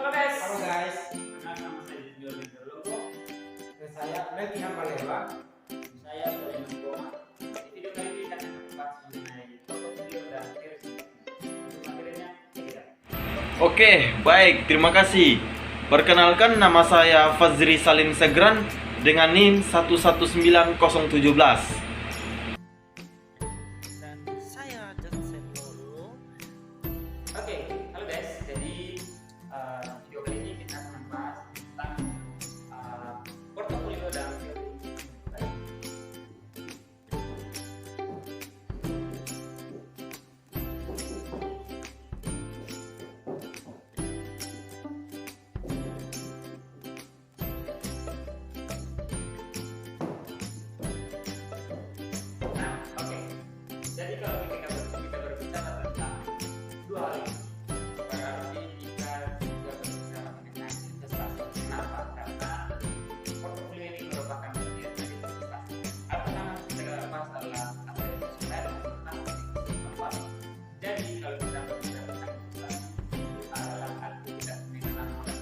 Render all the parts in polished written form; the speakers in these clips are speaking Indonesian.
Halo guys. Halo guys, Nama saya Junior Longko. dan saya Leti Hambalewa. Saya Sulaiman Goma. Di video kali ini kita akan membahas mengenai portofolio dan versi. Untuk materinya, kita. Oke, baik, terima kasih. Perkenalkan, nama saya Fazri Salim Segran dengan NIM 119017. Dan saya Johnson Lolo. Oke, halo guys. Jadi video kali ini kita akan membahas tentang portofolio dan versi. Nah, oke. Jadi kalau kita berbicara tentang dua hal ini, berarti kita juga berbicara mengenai investasi. Kenapa? Karena portofolio ini merupakan bagian dari investasi. Apa nama kita bahas adalah aset sosial tentang investasi. Jadi kalau kita berbicara tentang investasi, adalah aktivitas pengenalan modal.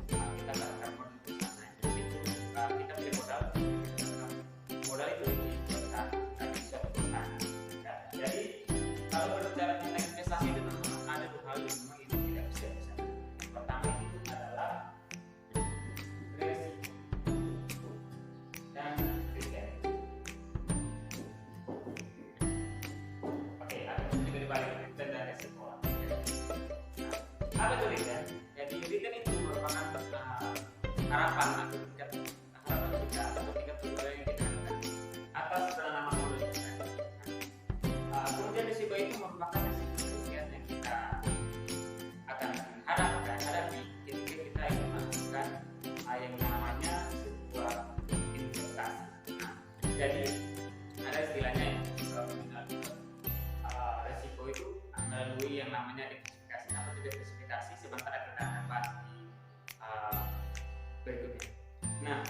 Kita katakan modal di sana itu kita punya modal. Modal itu diinvestasikan di suatu perusahaan. Ya, jadi kalau berbicara tentang investasi itu memang ada dua hal yang memang ini tidak bisa dipisahkan. Yang pertama itu adalah resiko dan return. Oke, ada juga dibalik return dan resiko. Nah, apa itu return? Jadi return itu merupakan harapan atau tingkat harapan kita atau tingkat perubahan yang kita harapkan atas penanaman modal kita. Kemudian risiko itu merupakan risiko kerugian yang kita akan hadapi ketika kita ingin melakukan yang namanya sebuah investasi. Nah, jadi ada istilahnya yang mengenal risiko itu melalui yang namanya diversifikasi. Apa itu diversifikasi? Sementara kita akan bahas di berikutnya. Nah,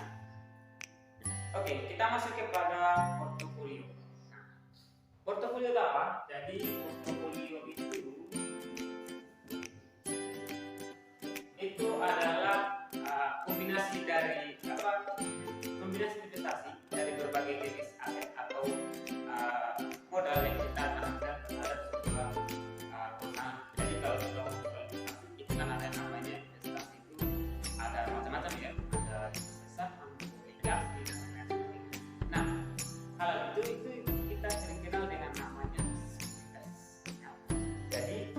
oke, kita masuk kepada portofolio. Nah, portofolio itu apa? Jadi portofolio itu adalah kombinasi dari kombinasi investasi dari berbagai jenis aset atau modal yang kita tanamkan terhadap sebuah perusahaan. Jadi kalau kita ngomong investasi itu kan ada yang namanya investasi itu ada macam-macam ya, ada investasi saham, obligasi dan lain-lain sebagainya. Nah, hal itu kita sering kenal dengan namanya sekuritas. Nah, jadi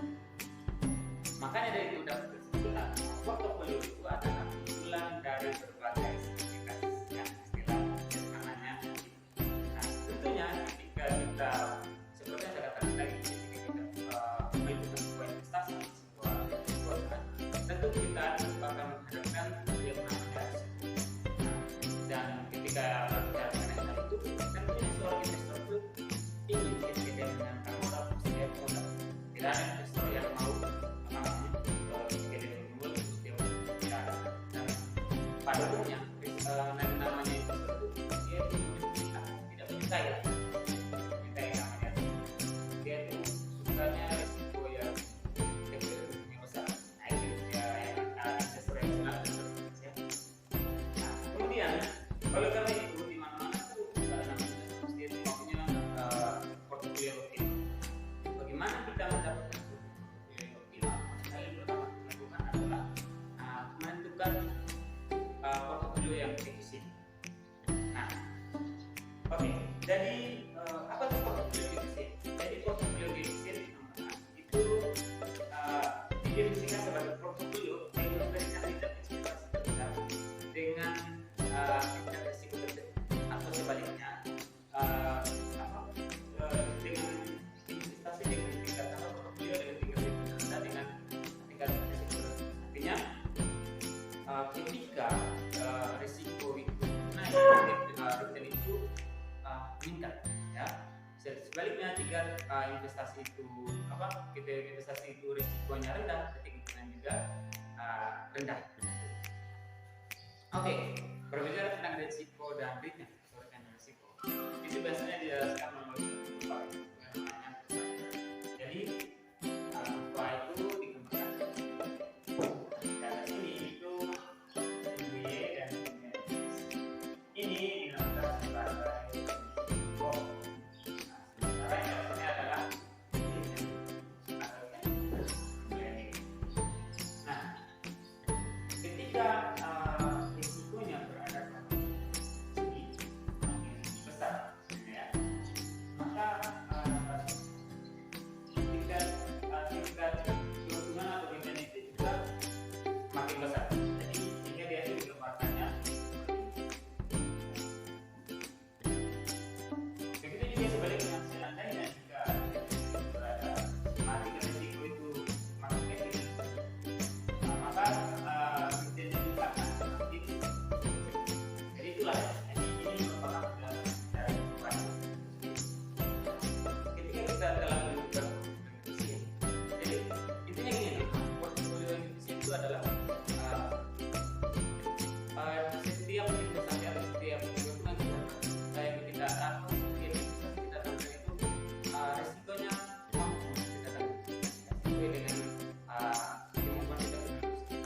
makanya dari itu dapat disebutkan portofolio itu adalah kumpulan dari berbagai sekuritas yang istilah namanya. Nah, tentunya ketika kita seperti yang saya katakan tadi, ketika kita melakukan sebuah investasi, sebuah perusahaan, tentu kita akan menghadapkan yang namanya risiko. Nah, dan ketika berbicara mengenai hal itu, tentunya seorang investor itu ingin ketika dia menanamkan modal, setiap modal. Tidak ada investor yang mau ketika dia menjual setiap modal. Tidak ada. Dan pada umumnya namanya investor itu dia tidak menyukai lah. Menyukai namanya. Dia itu sukanya risiko yang kecil yang besar. Nah itu dia yang investor yang senang ya. Nah kemudian oleh karena itu di mana-mana tuh ada namanya dia itu punya portofolio rutin. Bagaimana kita mendapatkan portofolio rutin? Hal yang pertama kita lakukan adalah menentukan portofolio yang defisit. Nah, oke. Jadi apa itu portofolio defisit? Jadi portofolio defisit itu didefinisikan sebagai portofolio yang memberikan tingkat investasi terbesar dengan tingkat risiko tertentu atau sebaliknya dengan investasi dengan tingkat portofolio dengan tingkat risiko rendah dengan tingkat risiko tertentu. Artinya ketika risiko itu naik, return itu meningkat, ya. Sebaliknya jika investasi itu kita investasi itu risikonya rendah, ketinggian juga rendah. Oke, berbicara tentang risiko dan return, risiko itu biasanya dijelaskan melalui beberapa jadi apa itu dikembangkan jika risikonya berada pada sini makin besar, ya, maka tingkat keuntungan atau return itu juga makin besar. Jadi sehingga dia itu dilemparkannya. Begitu juga sebaliknya, seandainya jika berada mati ke risiko itu makin kecil, maka return itu akan semakin kecil. Jadi itulah, ini merupakan dari upaya. Ketika kita dalam menentukan investasi, jadi intinya gini, portfolio investasi itu adalah setiap investasi atau setiap keuntungan yang kita atau setiap investasi kita lakukan itu resikonya mampu kita tanggung sesuai dengan kemampuan kita berinvestasi.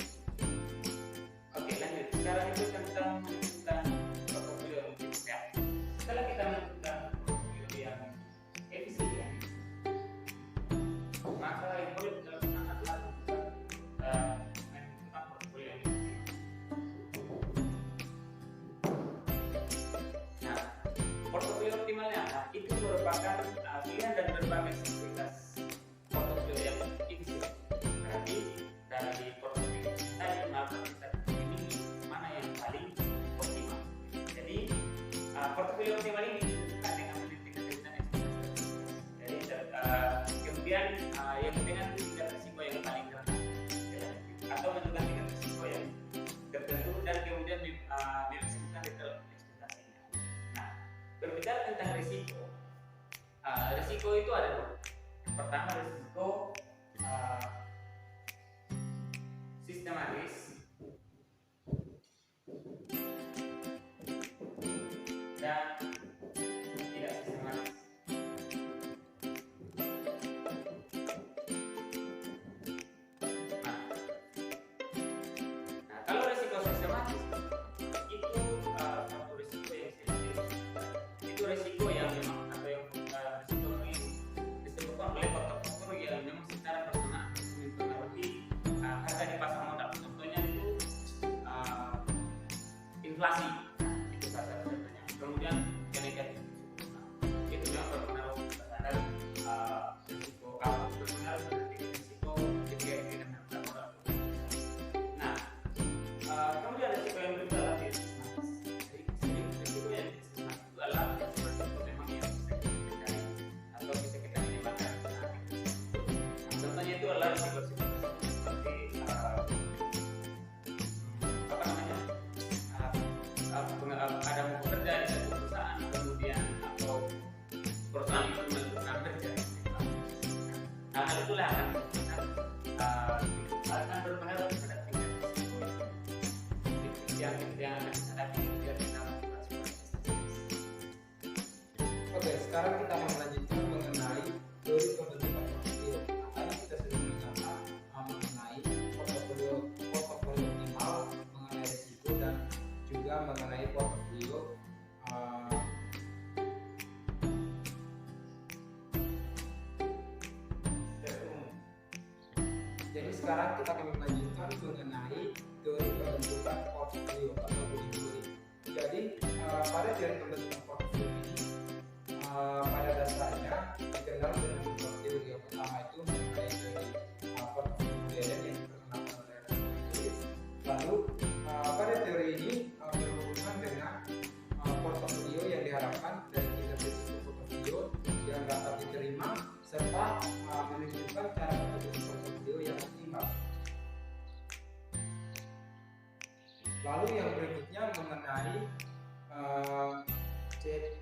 Oke, lanjut. Sekarang itu tentang menentukan portfolio investasi. Setelah kita menentukan portfolio yang efisien, maka yang boleh kita lakukan adalah menentukan portfolio yang efisien. Nah, portofolio optimalnya itu merupakan pilihan dari berbagai sekuritas portofolio yang efisien. Berarti dari portofolio tadi maka kita memilih mana yang paling optimal. Jadi portofolio optimal ini ditentukan dengan meneliti ketentuan ekspektasi. Jadi kemudian yang dengan tingkat risiko yang paling rendah, ya, atau menentukan tingkat risiko yang tertentu dan kemudian disebutkan detail ekspektasinya. Nah, berbicara tentang risiko, risiko itu ada dua. Yang pertama risiko sistematis dan tidak sistematis. Nah, kalau risiko sistematis itu satu risiko yang serius. Itu risiko yang memang atau yang risiko yang disebutkan oleh faktor-faktor yang memang secara personal mempengaruhi harga di pasar modal. Contohnya itu inflasi, itu salah satu contohnya. Kemudian kenaikan itu memang berpengaruh terhadap risiko berpengaruh terhadap risiko ketika dengan harga modal. Nah, kemudian risiko yang berikutnya adalah sistematis. Jadi risiko yang sistematis itu adalah risiko memang yang bisa kita hindari atau bisa kita minimalkan. Contohnya itu adalah risiko seperti apa namanya, ada mau bekerja di satu perusahaan, kemudian atau perusahaan itu melakukan kerja. Nah, hal itulah akan berpengaruh terhadap tingkat risiko yang akan kita hadapi ketika kita melakukan sebuah investasi. Oke, sekarang kita akan melanjutkan mengenai teori pembentukan portofolio. Tadi kita sudah mengenal mengenai portofolio optimal, mengenai risiko dan juga mengenai portofolio jadi sekarang kita akan melanjutkan mengenai teori pembentukan portofolio atau body theory. Jadi pada teori pembentukan portofolio ini pada dasarnya dikenal dengan dua teori. Yang pertama itu mengenai teori portofolio modern yang diperkenalkan oleh Adam Smith. Lalu pada teori ini berhubungan dengan portofolio yang diharapkan dari tingkat risiko portofolio yang dapat diterima serta menunjukkan cara membentuk portofolio yang optimal. Lalu yang berikutnya mengenai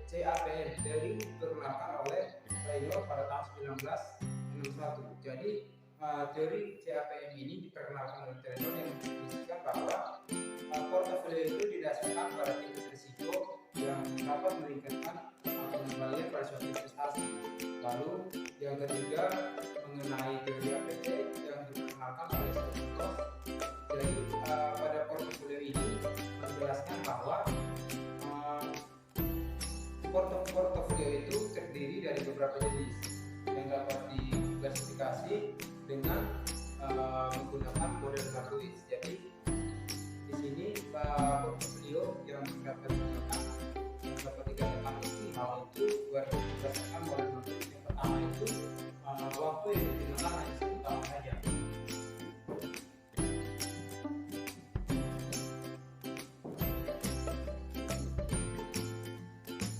CAPM, teori diperkenalkan oleh Taylor pada tahun 1961. Jadi teori CAPM ini diperkenalkan oleh Taylor yang mendefinisikan bahwa portofolio itu didasarkan pada tingkat risiko yang dapat meningkatkan pengembalian pada suatu investasi. Lalu yang ketiga mengenai teori APT yang diperkenalkan oleh Stephen Coase. Jadi pada portofolio ini menjelaskan bahwa portofolio itu terdiri dari beberapa jenis yang dapat diklasifikasi dengan menggunakan model matriks. Jadi portofolio yang dapat dikatakan optimal itu berdasarkan model metode. Yang pertama itu waktu yang digunakan hanya 1 tahun saja.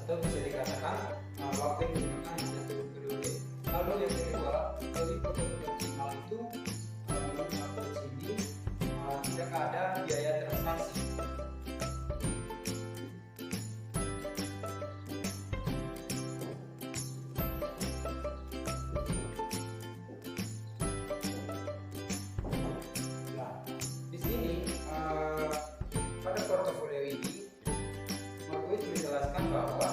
Atau bisa dikatakan waktu yang digunakan hanya 1 periode. Lalu yang kedua, dari portofolio optimal itu menurut sini tidak ada biaya transaksi. Nah, di sini pada portofolio ini Marquis menjelaskan bahwa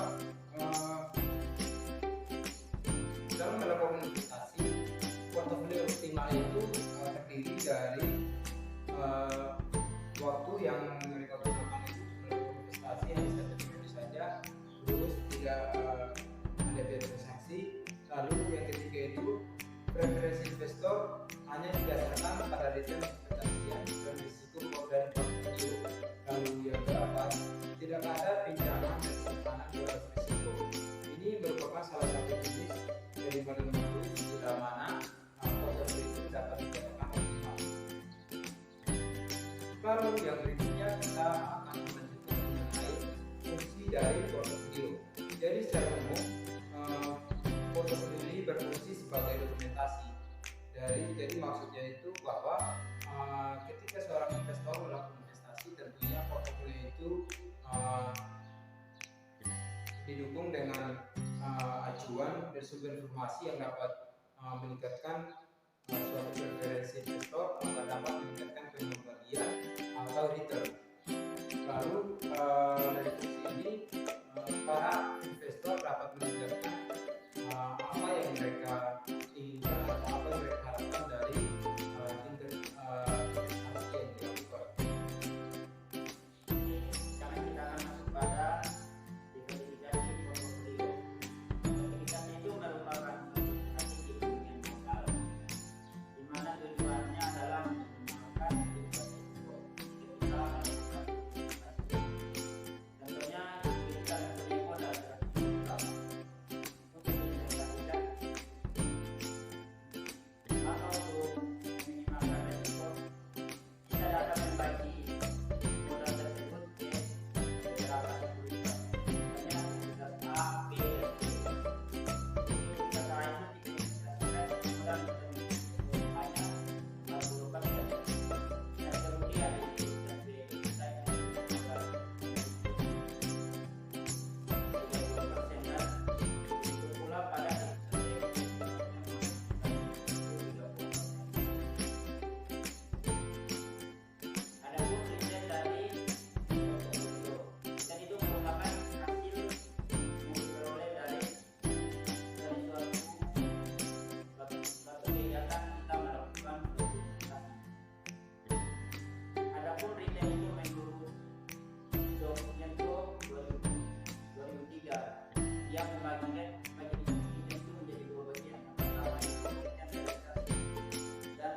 dalam melakukan investasi, portofolio optimal itu terdiri dari waktu yang mereka gunakan itu melakukan investasi hanya 1 periode saja, terus tidak ada biaya transaksi. Lalu yang ketiga itu preferensi investor hanya didasarkan pada return ekspektasian dan risiko dari portfolio. Lalu yang keempat, tidak ada pinjaman dan simpanan bebas risiko. Ini merupakan salah satu jenis dari model bila mana portofolio itu dapat dikatakan optimal. Lalu yang berikutnya kita akan melanjutkan mengenai fungsi dari portofolio. Jadi secara umum portofolio ini berfungsi sebagai dokumentasi. Jadi maksudnya itu bahwa ketika seorang investor melakukan investasi, tentunya portofolio itu didukung dengan acuan dan sumber informasi yang dapat meningkatkan suatu preferensi investor atau dapat meningkatkan pengembalian atau return. Lalu dari fungsi ini para investor dapat meningkatkan apa yang mereka inginkan atau apa yang mereka harapkan dari investasi yang dilakukan. Sekarang kita akan masuk pada diversifikasi portofolio. Diversifikasi itu merupakan strategi yang lokal, di mana tujuannya adalah menggunakan risiko ketika melakukan investasi. Contohnya kita mempunyai modal 100 juta untuk diinvestasikan atau untuk meminimalkan risiko, kita dapat membagi modal tersebut ke beberapa sekuritas, misalnya sekuritas A, B, dan C. Sekuritas A itu kita investasikan modal untuk hanya 40%, dan kemudian di sekuritas B kita investasikan modal 30%, dan begitu pula pada sekuritas C yang mencapai 30%. Adapun riset dari portofolio, riset itu merupakan hasil yang diperoleh dari suatu kegiatan kita melakukan investasi. Adapun riset itu menurut Domenico 2003 yang membagikan riset itu menjadi 2 bagian. Yang pertama itu riset realisasi dan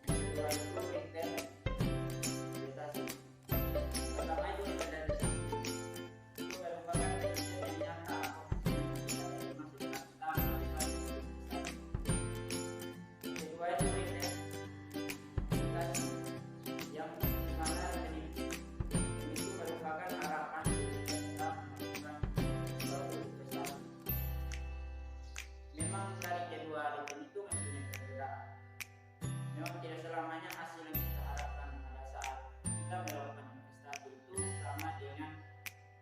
yang kedua itu riset investasi. Pertama itu riset realisasi. Itu merupakan riset yang nyata atau tidak terima setelah kita melakukan investasi. Yang kedua itu riset investasi, yang dimana riset itu merupakan harapan ketika kita melakukan suatu investasi. Memang dari kedua riset itu mempunyai perbedaan. Memang tidak selamanya hasil yang kita harapkan pada saat kita melakukan investasi itu sama dengan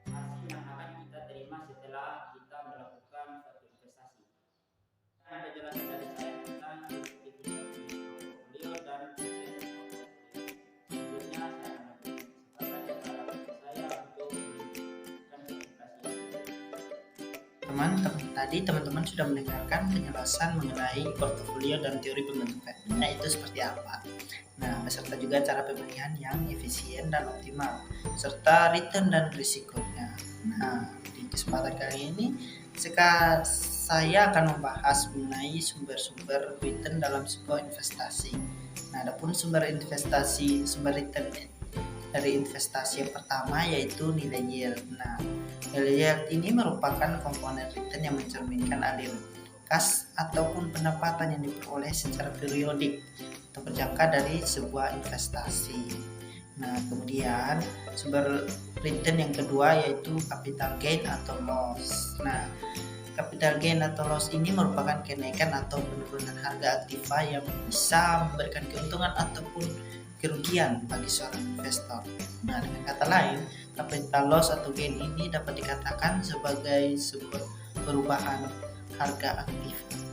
hasil yang akan kita terima setelah kita melakukan suatu investasi. Ada jelasan dari saya tentang diversifikasi portofolio dan riset portofolio. Selanjutnya saya akan memberikan kesempatan kepada rekan saya untuk menunjukkan presentasi. Tadi teman-teman sudah mendengarkan penjelasan mengenai portofolio dan teori pembentukannya itu seperti apa. Nah, beserta juga cara pemilihan yang efisien dan optimal, serta return dan risikonya. Nah, di kesempatan kali ini saya akan membahas mengenai sumber-sumber return dalam sebuah investasi. Nah, adapun sumber investasi, sumber return dari investasi yang pertama yaitu nilai yield. Nah, nilai yield ini merupakan komponen return yang mencerminkan aliran kas ataupun pendapatan yang diperoleh secara periodik atau berjangka dari sebuah investasi. Nah, kemudian sumber return yang kedua yaitu capital gain atau loss. Nah, capital gain atau loss ini merupakan kenaikan atau penurunan harga aktiva yang bisa memberikan keuntungan ataupun kerugian bagi seorang investor. Nah, dengan kata lain, capital loss atau gain ini dapat dikatakan sebagai sebuah perubahan harga aktiva.